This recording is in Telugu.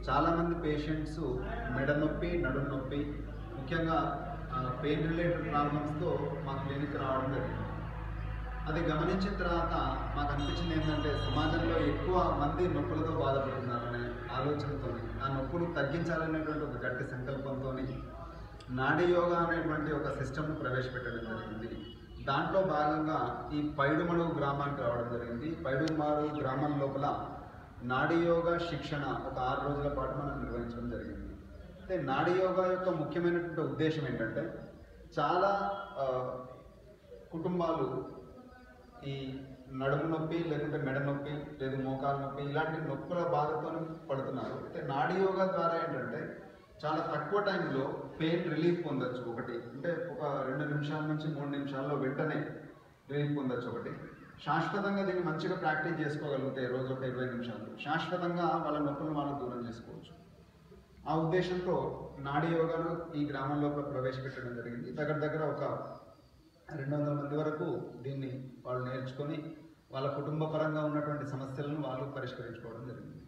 చాలామంది పేషెంట్స్ మెడ నొప్పి, నడుము నొప్పి, ముఖ్యంగా పెయిన్ రిలేటెడ్ ప్రాబ్లమ్స్తో మా క్లినిక్ రావడం జరిగింది. అది గమనించిన తర్వాత మాకు అనిపించింది ఏంటంటే సమాజంలో ఎక్కువ మంది నొప్పులతో బాధపడుతున్నారనే ఆలోచనతో, ఆ నొప్పులు తగ్గించాలనేటువంటి ఒక గట్టి సంకల్పంతో నాడీ యోగా అనేటువంటి ఒక సిస్టమ్ను ప్రవేశపెట్టడం జరిగింది. దాంట్లో భాగంగా ఈ పైడుమడుగు గ్రామానికి రావడం జరిగింది. పైడుమడుగు గ్రామం లోపల నాడీ యోగా శిక్షణ ఒక 6 రోజుల పాటు మనం నిర్వహించడం జరిగింది. అయితే నాడీ యోగా యొక్క ముఖ్యమైనటువంటి ఉద్దేశం ఏంటంటే, చాలా కుటుంబాలు ఈ నడుము నొప్పి, లేకుంటే మెడ నొప్పి, లేదు మోకాలు నొప్పి, ఇలాంటి నొప్పుల బాధతో పడుతున్నారు. అయితే నాడీ యోగా ద్వారా ఏంటంటే చాలా తక్కువ టైంలో పెయిన్ రిలీఫ్ పొందొచ్చు. ఒకటి అంటే ఒక 2 నిమిషాల నుంచి 3 నిమిషాల్లో వెంటనే రిలీఫ్ పొందొచ్చు. ఒకటి శాశ్వతంగా దీన్ని మంచిగా ప్రాక్టీస్ చేసుకోగలిగితే రోజు ఒక 20 నిమిషాలు శాశ్వతంగా వాళ్ళ నొప్పులను వాళ్ళు దూరం చేసుకోవచ్చు. ఆ ఉద్దేశంతో నాడీ యోగాను ఈ గ్రామంలో ప్రవేశపెట్టడం జరిగింది. దగ్గర ఒక 200 మంది వరకు దీన్ని వాళ్ళు నేర్చుకొని వాళ్ళ కుటుంబ పరంగా ఉన్నటువంటి సమస్యలను వాళ్ళు పరిష్కరించుకోవడం జరిగింది.